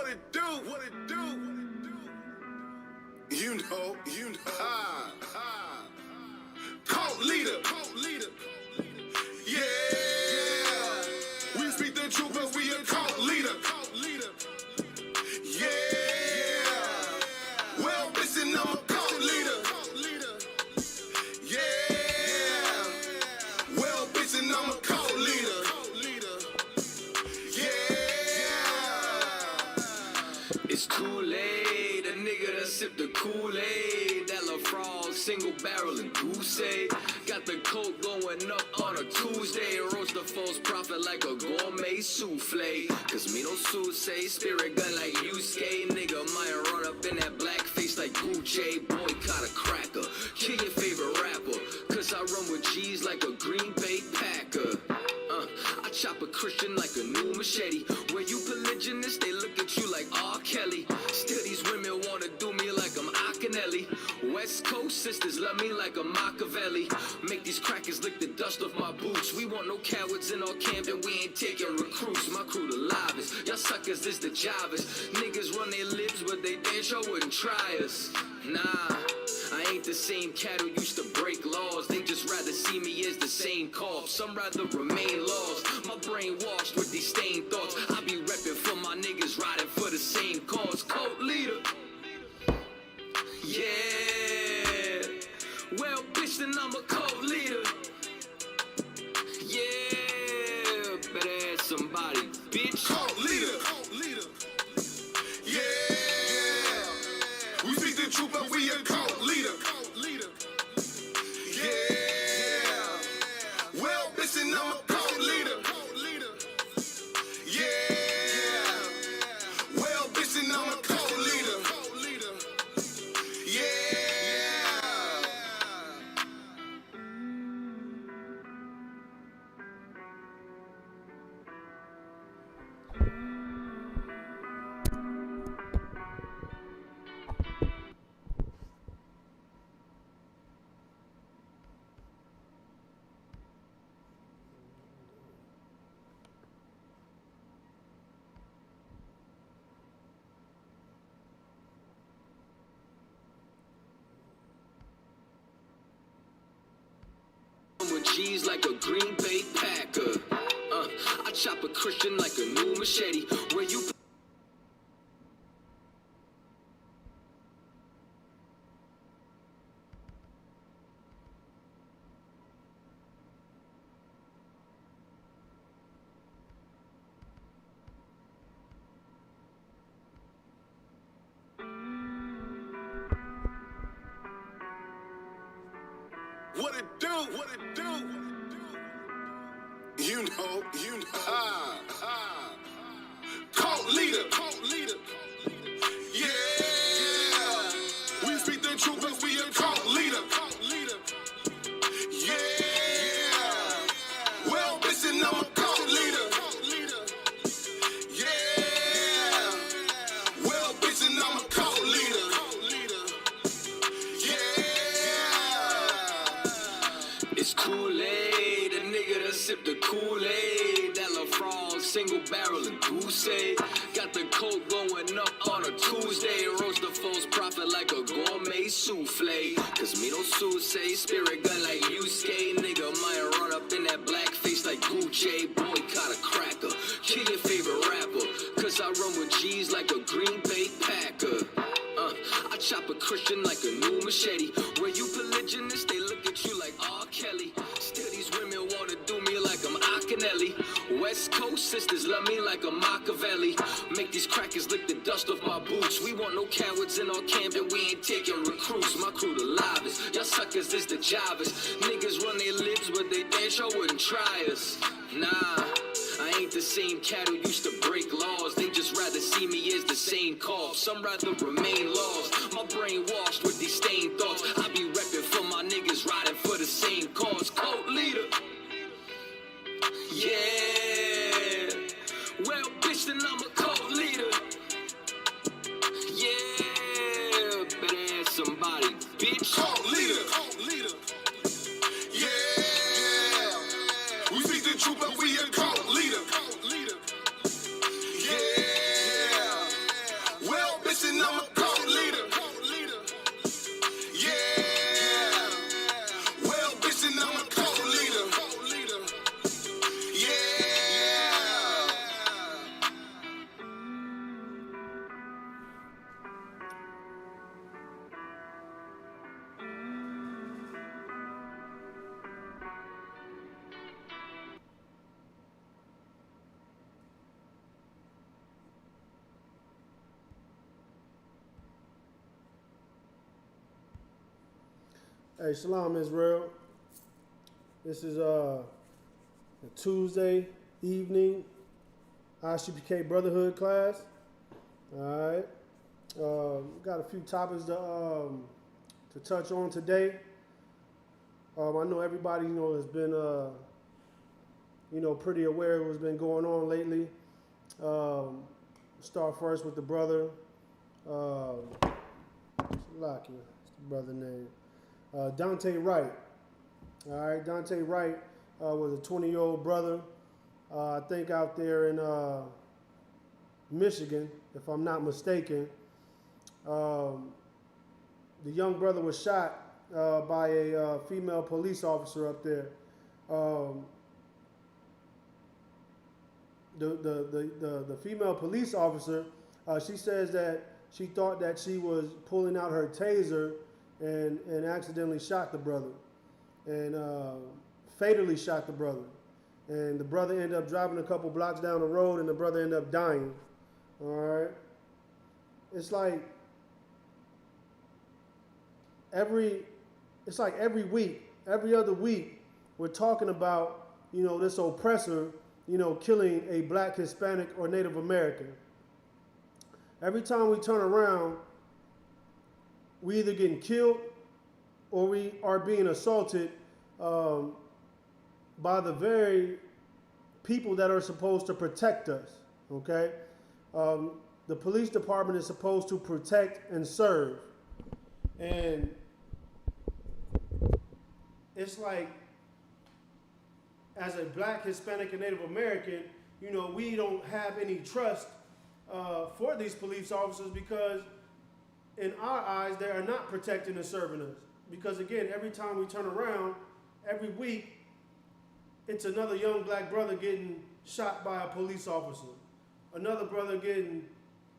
What it do? What it do? You know. Cult leader. Yeah. We speak the truth, but we a cult leader. Yeah. Well, listen, I'm a cult leader. Yeah. Well, listen, I'm a cult leader. It's too late, a nigga that sipped the Kool-Aid. That LaFrog, single barrel and goose. Got the coke going up on a Tuesday. Roast the false prophet like a gourmet souffle. Cause me no say spirit gun like Isupk. Nigga might run up in that black face like Gucci. Boycott a cracker, kill your favorite rapper. Cause I run with G's like a Green Bay Packer. I chop a Christian like a new machete. When you polygamous, they look at you like R. Kelly. Still these women wanna do me like I'm Akinelli. West Coast sisters love me like a Machiavelli. Make these crackers lick the dust off my boots. We want no cowards in our camp and we ain't taking recruits. My crew the livest, y'all suckers is the jobbers. Niggas run their lips but they damn sure wouldn't try us. Nah, I ain't the same cat who used to break laws. They just rather see me as the same corpse. Some rather remain lost. My brain washed with these stained thoughts. I be repping for my niggas riding for the same cause. Cult leader. Yeah. Well, bitch, then I'm a cult leader. Yeah. Better ask somebody, bitch. Cult leader. Yeah. We speak the truth, but we a cult leader. Yeah. Well, listen, I'm a cult leader. Yeah. Well, listen, I'm a cult leader. Yeah. With G's like a Green Bay Packer. I chop a Christian like a new machete. Where you What it do? What it do? You know. Cult leader. Yeah. We speak the truth, but we a cult leader. Yeah. Well, listen, I'm a cult leader. Yeah. Well, listen, I'm a cult leader. It's Kool-Aid, a nigga that sipped the Kool-Aid. That LaFrog, single barrel and goose. Got the coke going up on a Tuesday. Roast the false prophet like a gourmet souffle. Cause me no say spirit gun like Isupk. Nigga might run up in that black face like Gucci. Boycott a cracker, kill your favorite rapper. Cause I run with G's like a Green Bay Packer. I chop a Christian like a new machete. Where you polygamous, they look at you like R. Kelly. Still these women wanna do me like I'm Akinelli. West Coast sisters love me like a Machiavelli. Make these crackers lick the dust off my boots. We want no cowards in our camp and we ain't taking recruits. My crew the livest, y'all suckers is the jobbers. Niggas run their lips but they damn sure wouldn't try us. Nah, I ain't the same cat who used to break laws. They just rather see me as the same corpse. Some rather remain lost. My brain washed with these stained thoughts. I be repping for my niggas riding for the same cause. Cult leader. Yeah. Well, bitch, then I'm a cult leader. Yeah. Better ask somebody, bitch. Cult leader. Yeah. We speak the truth, but we a cult leader. Yeah. Hey, Shalom Israel. This is a Tuesday evening Isupk Brotherhood class. All right. Got a few topics to touch on today. I know everybody has been pretty aware of what's been going on lately. Start first with the brother. Slovakia, that's the brother name. Dante Wright. All right, Dante Wright was a 20-year-old brother, I think out there in Michigan, if I'm not mistaken. The young brother was shot by a female police officer up there. The female police officer, she says that she thought that she was pulling out her taser and accidentally shot the brother, and fatally shot the brother. And the brother ended up driving a couple blocks down the road, and the brother ended up dying. All right. It's like every week, every other week, we're talking about, this oppressor, killing a black, Hispanic, or Native American. Every time we turn around, we either getting killed or we are being assaulted by the very people that are supposed to protect us, okay? The police department is supposed to protect and serve. And it's like, as a black, Hispanic, and Native American, we don't have any trust for these police officers, because in our eyes, they are not protecting and serving us. Because again, every time we turn around, every week, it's another young black brother getting shot by a police officer. Another brother getting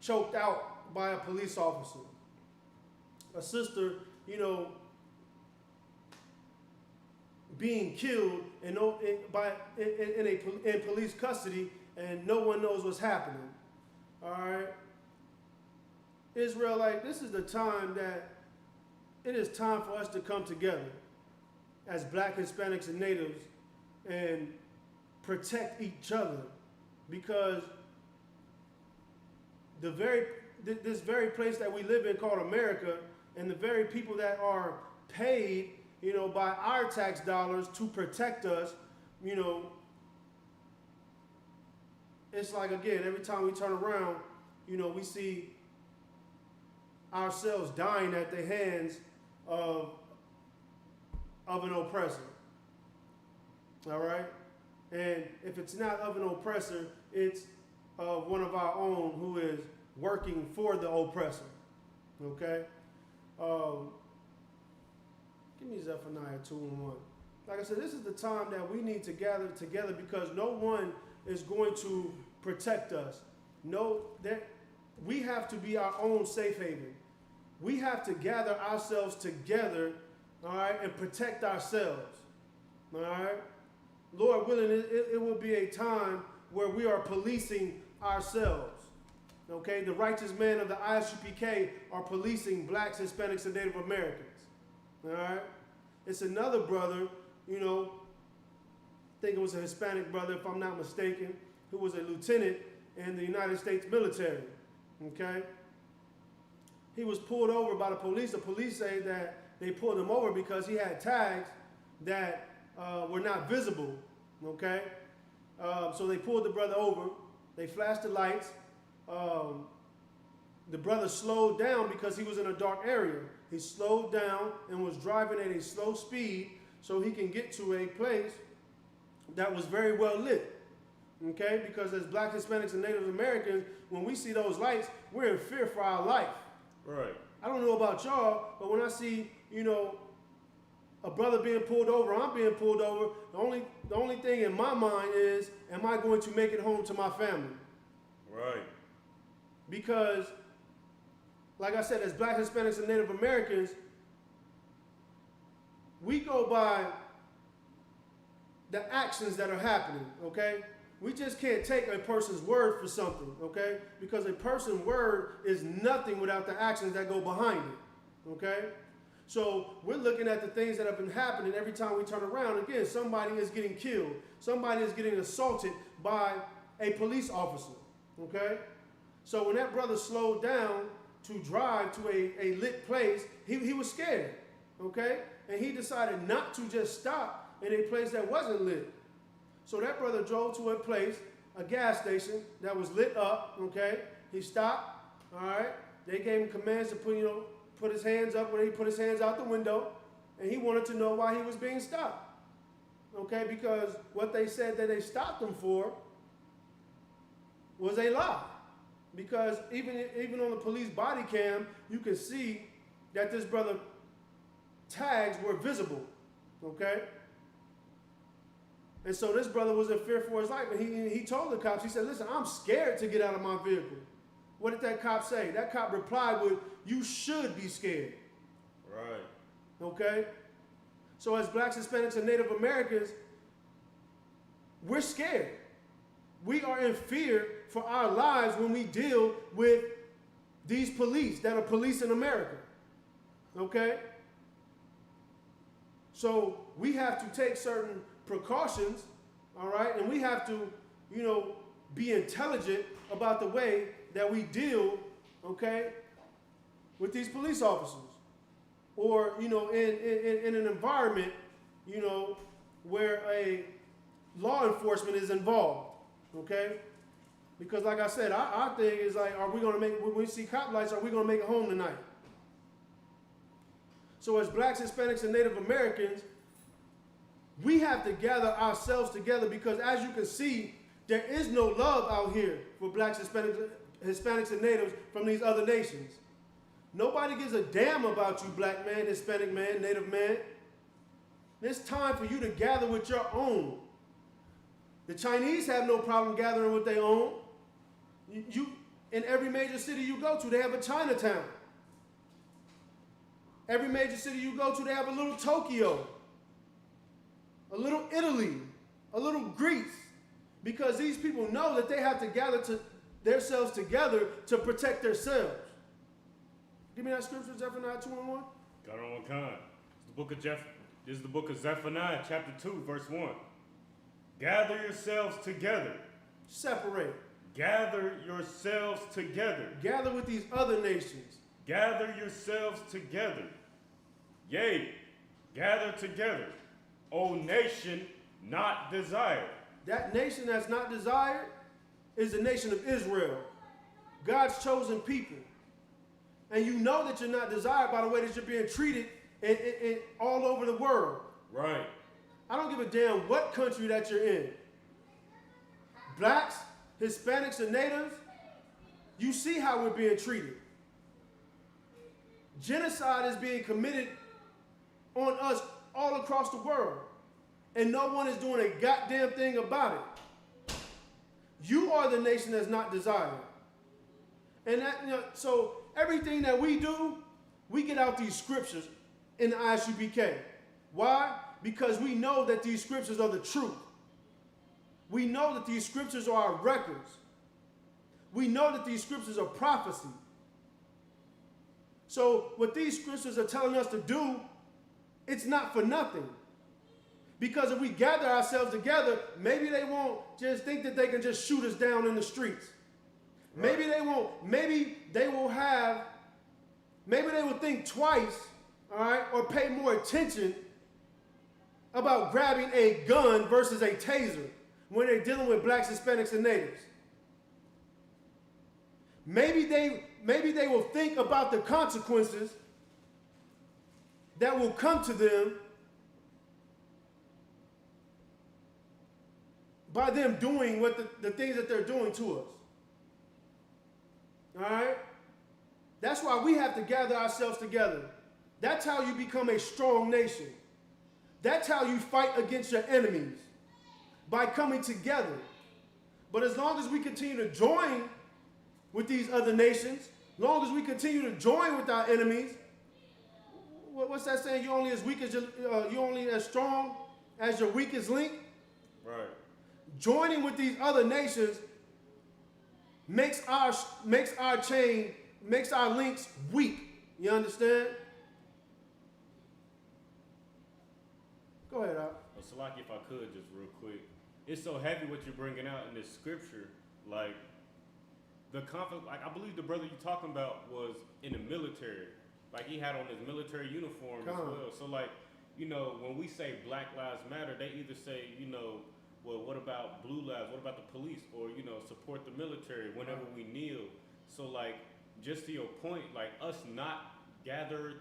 choked out by a police officer. A sister, being killed in police custody, and no one knows what's happening. All right. Israel, this is the time that it is time for us to come together as black, Hispanics, and natives and protect each other, because this very place that we live in called America, and the very people that are paid, by our tax dollars to protect us, it's like, again, every time we turn around, we see ourselves dying at the hands of an oppressor. All right? And if it's not of an oppressor, it's of one of our own who is working for the oppressor. Okay? Give me Zephaniah 2:1. Like I said, this is the time that we need to gather together, because no one is going to protect us. We have to be our own safe haven. We have to gather ourselves together, all right, and protect ourselves. All right? Lord willing, it will be a time where we are policing ourselves. Okay? The righteous men of the Isupk are policing blacks, Hispanics, and Native Americans. All right? It's another brother, I think it was a Hispanic brother, if I'm not mistaken, who was a lieutenant in the United States military. Okay? He was pulled over by the police. The police say that they pulled him over because he had tags that were not visible. Okay? So they pulled the brother over. They flashed the lights. The brother slowed down because he was in a dark area. He slowed down and was driving at a slow speed so he can get to a place that was very well lit. Okay? Because as black, Hispanics, and Native Americans, when we see those lights, we're in fear for our life. Right. I don't know about y'all, but when I see, a brother being pulled over, I'm being pulled over, the only thing in my mind is, am I going to make it home to my family? Right. Because, like I said, as black, Hispanics, and Native Americans, we go by the actions that are happening, okay? We just can't take a person's word for something, okay? Because a person's word is nothing without the actions that go behind it, okay? So we're looking at the things that have been happening every time we turn around. Again, somebody is getting killed. Somebody is getting assaulted by a police officer, okay? So when that brother slowed down to drive to a lit place, he was scared, okay? And he decided not to just stop in a place that wasn't lit. So that brother drove to a place, a gas station that was lit up, okay? He stopped, all right? They gave him commands to put his hands up when he put his hands out the window, and he wanted to know why he was being stopped, okay? Because what they said that they stopped him for was a lie. Because even on the police body cam, you can see that this brother tags were visible, okay? And so this brother was in fear for his life, and he told the cops, he said, listen, I'm scared to get out of my vehicle. What did that cop say? That cop replied with, you should be scared. Right. Okay? So as blacks, Hispanics, and Native Americans, we're scared. We are in fear for our lives when we deal with these police that are policing America. Okay? So we have to take certain precautions, all right? And we have to, be intelligent about the way that we deal, okay, with these police officers. Or, in an environment, where a law enforcement is involved, okay? Because like I said, our thing is like, when we see cop lights, are we going to make it home tonight? So as blacks, Hispanics, and Native Americans, we have to gather ourselves together because as you can see, there is no love out here for blacks, Hispanics, and Natives from these other nations. Nobody gives a damn about you, black man, Hispanic man, Native man. It's time for you to gather with your own. The Chinese have no problem gathering with their own. In every major city you go to, they have a Chinatown. Every major city you go to, they have a little Tokyo, a little Italy, a little Greece, because these people know that they have to gather themselves together to protect themselves. Give me that scripture, Zephaniah 2:1. Got on one kind. This is the book of Zephaniah, chapter 2, verse 1. Gather yourselves together. Separate. Gather yourselves together. Gather with these other nations. Gather yourselves together. Yea, gather together, O nation not desired. That nation that's not desired is the nation of Israel, God's chosen people. And you know that you're not desired by the way that you're being treated in all over the world. Right. I don't give a damn what country that you're in. Blacks, Hispanics, and Natives, you see how we're being treated. Genocide is being committed on us all across the world. And no one is doing a goddamn thing about it. You are the nation that's not desired. And so everything that we do, we get out these scriptures in the Isupk. Why? Because we know that these scriptures are the truth. We know that these scriptures are our records. We know that these scriptures are prophecy. So what these scriptures are telling us to do, it's not for nothing. Because if we gather ourselves together, maybe they won't just think that they can just shoot us down in the streets. Right. Maybe they won't. Maybe they will think twice, all right, or pay more attention about grabbing a gun versus a taser when they're dealing with blacks, Hispanics, and natives. Maybe they will think about the consequences that will come to them by them doing what the things that they're doing to us. All right? That's why we have to gather ourselves together. That's how you become a strong nation. That's how you fight against your enemies, by coming together. But as long as we continue to join with these other nations, as long as we continue to join with our enemies, what's that saying? You're only as strong as your weakest link. Right. Joining with these other nations makes our links weak. You understand? Go ahead, Al. Well, Salaki, if I could, just real quick. It's so heavy what you're bringing out in this scripture. Like, the conflict, like, I believe the brother you're talking about was in the military. Like, he had on his military uniform as well. So, like, you know, when we say Black Lives Matter, they either say, you know, well, what about blue lives? What about the police? Or, you know, support the military whenever we kneel. So, like, just to your point, like, us not gathering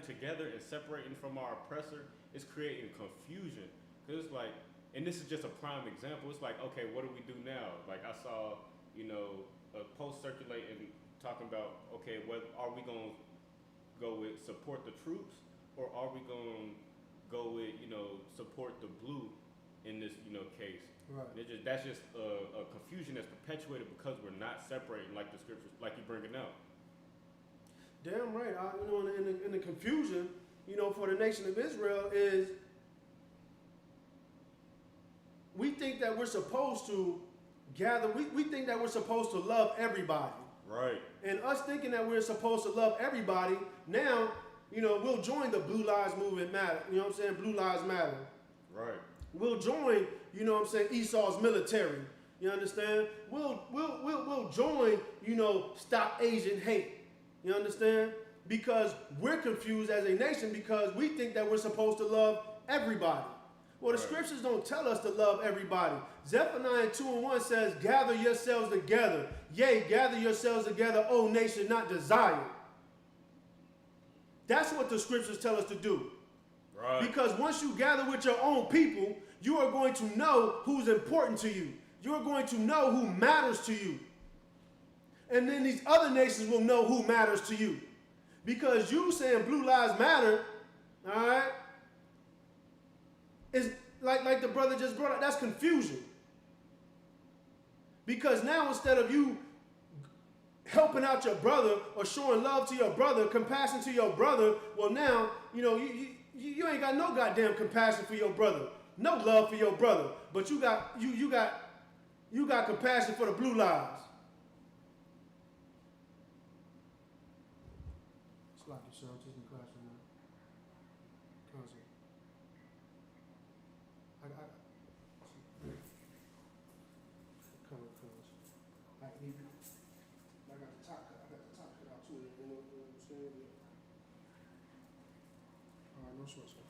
together and separating from our oppressor is creating confusion. Because it's like, and this is just a prime example. It's like, okay, what do we do now? Like, I saw, you know, a post circulating talking about, okay, what are we going to go with support the troops, or are we going to go with, you know, support the blue in this, you know, case? Right. That's just a confusion that's perpetuated because we're not separating like the scriptures, like you bring it out. Damn right. You know, in the confusion, you know, for the nation of Israel is we think that we're supposed to gather. We think that we're supposed to love everybody. Right. And us thinking that we're supposed to love everybody, now, you know, we'll join the Blue Lives Movement Matter. You know what I'm saying? Blue Lives Matter. Right. We'll join, you know what I'm saying, Esau's military. You understand? We'll join, you know, Stop Asian Hate. You understand? Because we're confused as a nation because we think that we're supposed to love everybody. Well, the scriptures don't tell us to love everybody. Zephaniah 2:1 says, gather yourselves together. Yea, gather yourselves together, O nation not desired. That's what the scriptures tell us to do. Right. Because once you gather with your own people, you are going to know who's important to you. You're going to know who matters to you. And then these other nations will know who matters to you. Because you saying Blue Lives Matter, all right, is like the brother just brought up, that's confusion. Because now instead of you helping out your brother or showing love to your brother, compassion to your brother, well now, you know, you ain't got no goddamn compassion for your brother. No love for your brother. But you got compassion for the blue lives. It's like you, sir. Just in class right now. Constant. I got the top cut. I got the top cut out too. You know what I'm saying? All right, no short, sir.